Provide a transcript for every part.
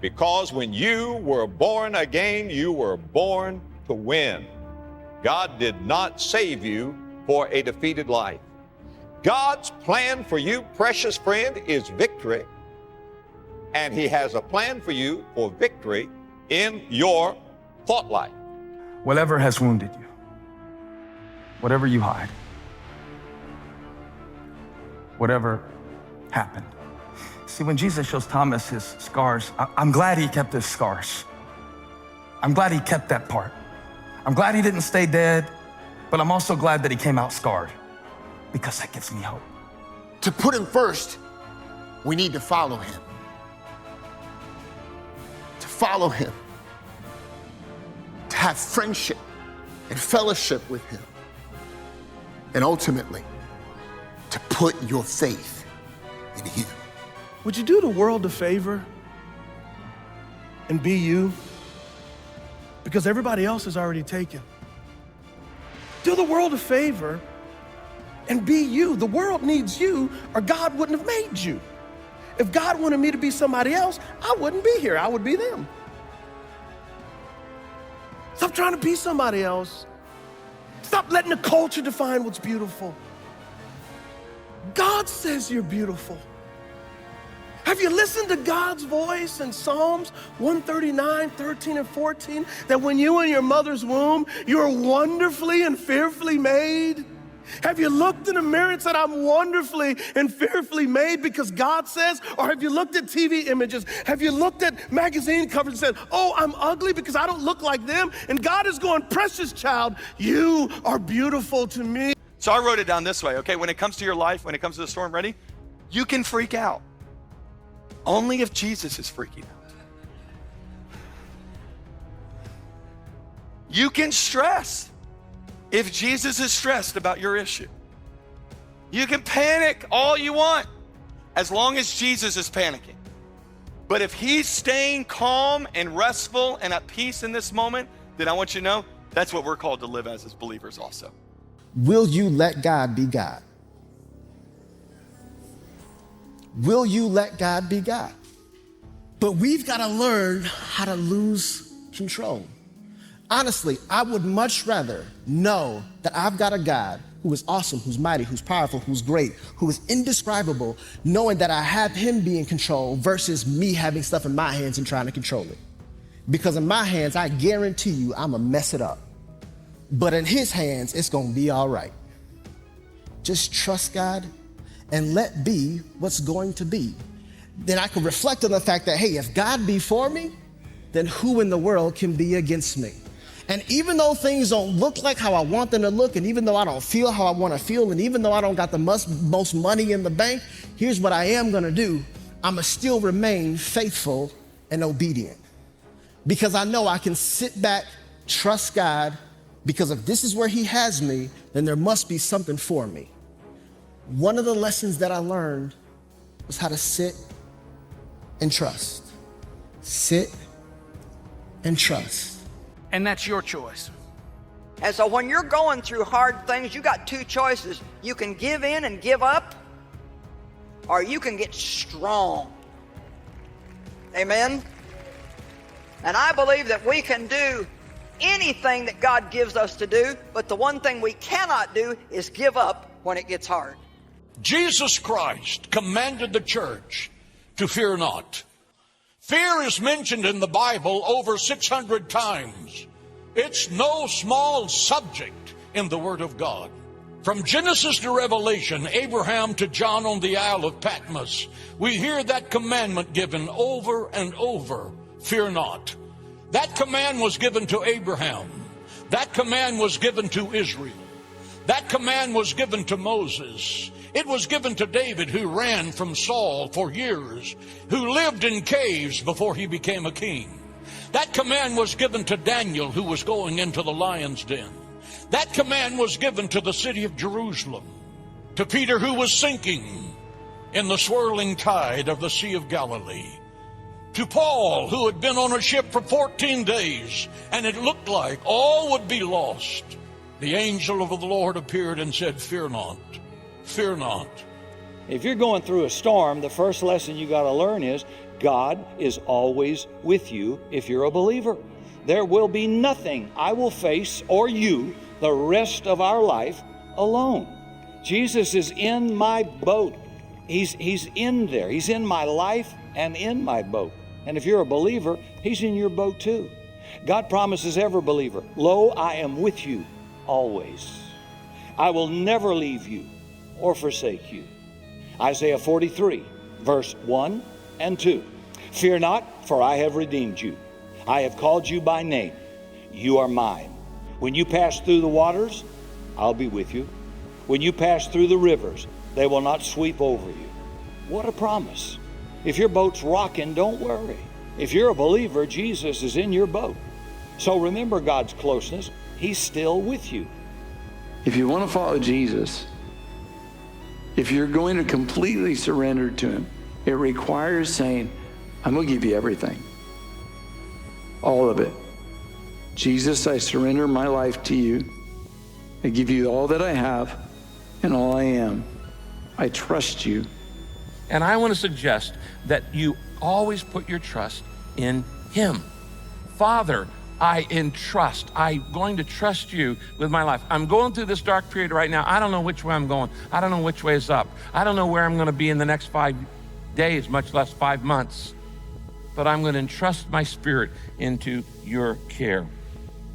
Because when you were born again, you were born to win. God did not save you for a defeated life. God's plan for you, precious friend, is victory. And He has a plan for you for victory in your thought life. Whatever has wounded you, whatever you hide, whatever happened. See, when Jesus shows Thomas his scars, I'm glad he kept his scars. I'm glad he kept that part. I'm glad he didn't stay dead, but I'm also glad that he came out scarred, because that gives me hope. To put Him first, we need to follow Him. To follow Him. To have friendship and fellowship with Him. And ultimately, to put your faith in Him. Would you do the world a favor and be you? Because everybody else is already taken. Do the world a favor and be you. The world needs you, or God wouldn't have made you. If God wanted me to be somebody else, I wouldn't be here. I would be them. Stop trying to be somebody else. Stop letting the culture define what's beautiful. God says you're beautiful. Have you listened to God's voice in Psalms 139, 13, and 14? That when you were in your mother's womb, you were wonderfully and fearfully made? Have you looked in the mirror and said, I'm wonderfully and fearfully made because God says? Or have you looked at TV images? Have you looked at magazine covers and said, oh, I'm ugly because I don't look like them? And God is going, precious child, you are beautiful to me. So I wrote it down this way, okay? When it comes to your life, when it comes to the storm, ready? You can freak out. Only if Jesus is freaking out. You can stress if Jesus is stressed about your issue. You can panic all you want as long as Jesus is panicking. But if He's staying calm and restful and at peace in this moment, then I want you to know that's what we're called to live as believers also. Will you let God be God? Will you let God be God? But we've got to learn how to lose control. Honestly, I would much rather know that I've got a God who is awesome, who's mighty, who's powerful, who's great, who is indescribable, knowing that I have Him be in control versus me having stuff in my hands and trying to control it. Because in my hands, I guarantee you I'm gonna mess it up. But in His hands, it's gonna be all right. Just trust God and let be what's going to be. Then I can reflect on the fact that, hey, if God be for me, then who in the world can be against me? And even though things don't look like how I want them to look, and even though I don't feel how I want to feel, and even though I don't got the most money in the bank, here's what I am gonna do. I'ma still remain faithful and obedient. Because I know I can sit back, trust God, because if this is where He has me, then there must be something for me. One of the lessons that I learned was how to sit and trust. Sit and trust. And that's your choice. And so when you're going through hard things, you got two choices. You can give in and give up, or you can get strong. Amen? And I believe that we can do anything that God gives us to do, but the one thing we cannot do is give up when it gets hard. Jesus Christ commanded the church to fear not. Fear is mentioned in the Bible over 600 times. It's no small subject in the Word of God. From Genesis to Revelation, Abraham to John on the Isle of Patmos, we hear that commandment given over and over, fear not. That command was given to Abraham. That command was given to Israel. That command was given to Moses. It was given to David, who ran from Saul for years, who lived in caves before he became a king. That command was given to Daniel, who was going into the lion's den. That command was given to the city of Jerusalem, to Peter, who was sinking in the swirling tide of the Sea of Galilee, to Paul, who had been on a ship for 14 days, and it looked like all would be lost. The angel of the Lord appeared and said, fear not, fear not. If you're going through a storm, the first lesson you got to learn is God is always with you if you're a believer. There will be nothing I will face or you the rest of our life alone. Jesus is in my boat. He's in there. He's in my life and in my boat. And if you're a believer, He's in your boat too. God promises every believer, "Lo, I am with you always. I will never leave you or forsake you." Isaiah 43, verse 1 and 2. "Fear not, for I have redeemed you. I have called you by name. You are mine. When you pass through the waters, I'll be with you. When you pass through the rivers, they will not sweep over you." What a promise. If your boat's rocking, don't worry. If you're a believer, Jesus is in your boat. So remember God's closeness. He's still with you. If you want to follow Jesus, if you're going to completely surrender to Him, it requires saying, "I'm going to give you everything. All of it. Jesus, I surrender my life to you. I give you all that I have and all I am. I trust you." And I want to suggest that you always put your trust in Him. Father, I entrust. I'm going to trust you with my life. I'm going through this dark period right now. I don't know which way I'm going. I don't know which way is up. I don't know where I'm going to be in the next 5 days, much less 5 months. But I'm going to entrust my spirit into your care.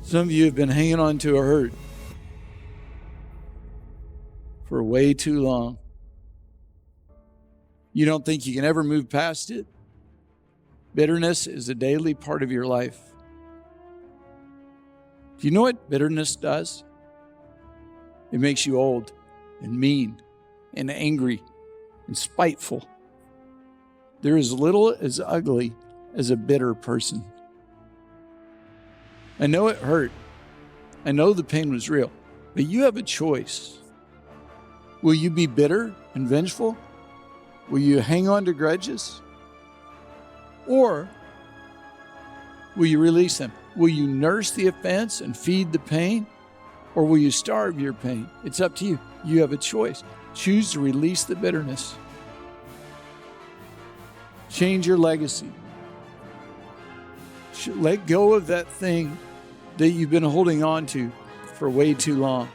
Some of you have been hanging on to a hurt for way too long. You don't think you can ever move past it? Bitterness is a daily part of your life. Do you know what bitterness does? It makes you old and mean and angry and spiteful. There is little as ugly as a bitter person. I know it hurt. I know the pain was real, but you have a choice. Will you be bitter and vengeful? Will you hang on to grudges? Or will you release them? Will you nurse the offense and feed the pain? Or will you starve your pain? It's up to you. You have a choice. Choose to release the bitterness. Change your legacy. Let go of that thing that you've been holding on to for way too long.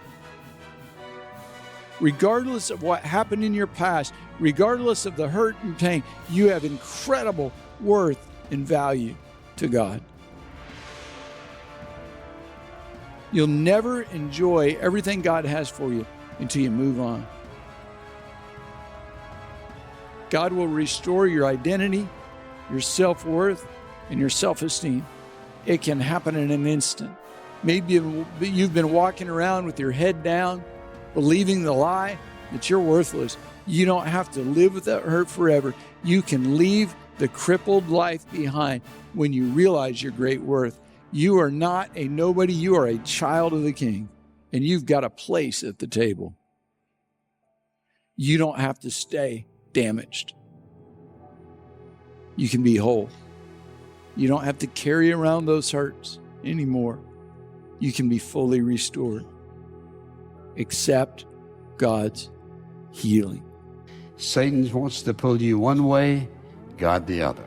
Regardless of what happened in your past, regardless of the hurt and pain, you have incredible worth and value to God. You'll never enjoy everything God has for you until you move on. God will restore your identity, your self-worth, and your self-esteem. It can happen in an instant. Maybe you've been walking around with your head down, believing the lie that you're worthless. You don't have to live with that hurt forever. You can leave the crippled life behind when you realize your great worth. You are not a nobody. You are a child of the King, and you've got a place at the table. You don't have to stay damaged. You can be whole. You don't have to carry around those hurts anymore. You can be fully restored. Accept God's healing. Satan wants to pull you one way, God the other.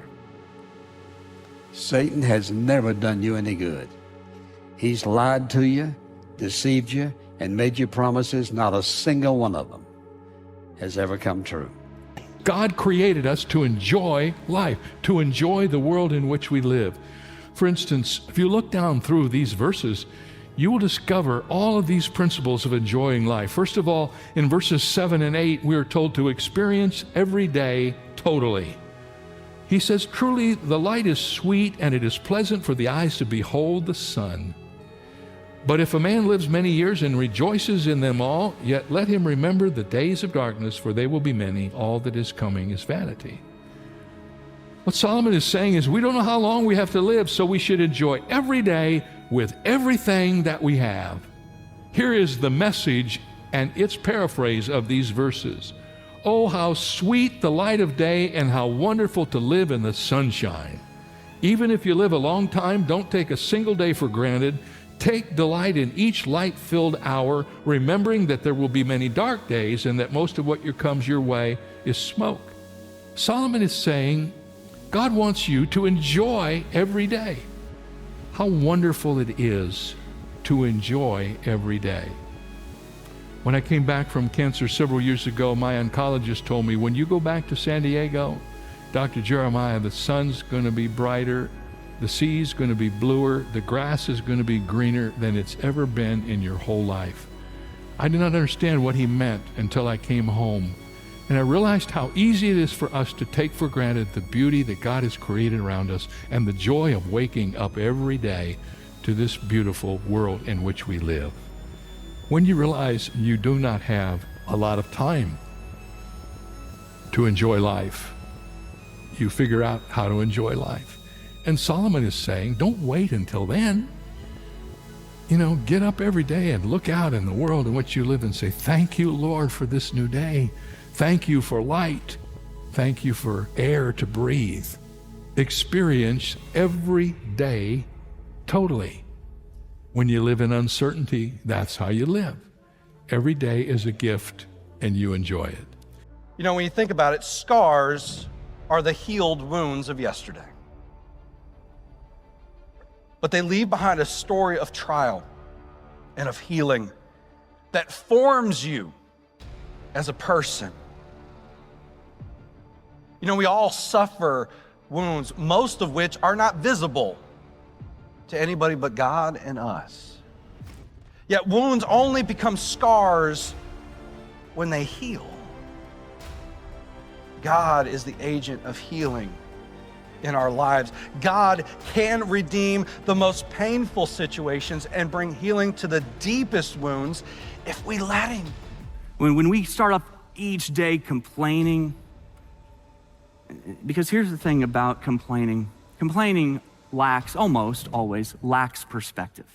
Satan has never done you any good. He's lied to you, deceived you, and made you promises. Not a single one of them has ever come true. God created us to enjoy life, to enjoy the world in which we live. For instance, if you look down through these verses, you will discover all of these principles of enjoying life. First of all, in verses 7 and 8, we are told to experience every day totally. He says, "Truly the light is sweet, and it is pleasant for the eyes to behold the sun. But if a man lives many years and rejoices in them all, yet let him remember the days of darkness, for they will be many. All that is coming is vanity." What Solomon is saying is we don't know how long we have to live, so we should enjoy every day with everything that we have. Here is the message and its paraphrase of these verses. "Oh, how sweet the light of day, and how wonderful to live in the sunshine. Even if you live a long time, don't take a single day for granted. Take delight in each light-filled hour, remembering that there will be many dark days and that most of what comes your way is smoke." Solomon is saying, God wants you to enjoy every day. How wonderful it is to enjoy every day. When I came back from cancer several years ago, my oncologist told me, when you go back to San Diego, Dr. Jeremiah, the sun's going to be brighter, the sea's going to be bluer, the grass is going to be greener than it's ever been in your whole life. I did not understand what he meant until I came home. And I realized how easy it is for us to take for granted the beauty that God has created around us and the joy of waking up every day to this beautiful world in which we live. When you realize you do not have a lot of time to enjoy life, you figure out how to enjoy life. And Solomon is saying, don't wait until then. Get up every day and look out in the world in which you live and say, thank you, Lord, for this new day. Thank you for light. Thank you for air to breathe. Experience every day totally. When you live in uncertainty, that's how you live. Every day is a gift and you enjoy it. When you think about it, scars are the healed wounds of yesterday. But they leave behind a story of trial and of healing that forms you as a person. We all suffer wounds, most of which are not visible to anybody but God and us. Yet wounds only become scars when they heal. God is the agent of healing in our lives. God can redeem the most painful situations and bring healing to the deepest wounds if we let Him. When we start up each day complaining, because here's the thing about complaining. Complaining almost always lacks perspective.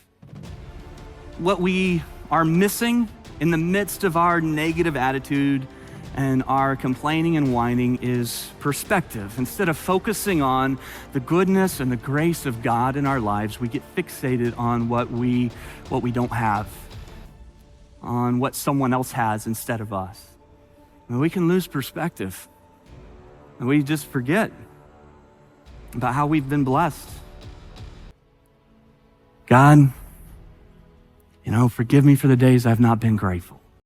What we are missing in the midst of our negative attitude and our complaining and whining is perspective. Instead of focusing on the goodness and the grace of God in our lives, we get fixated on what we don't have, on what someone else has instead of us. And we can lose perspective. And we just forget about how we've been blessed. God, forgive me for the days I've not been grateful.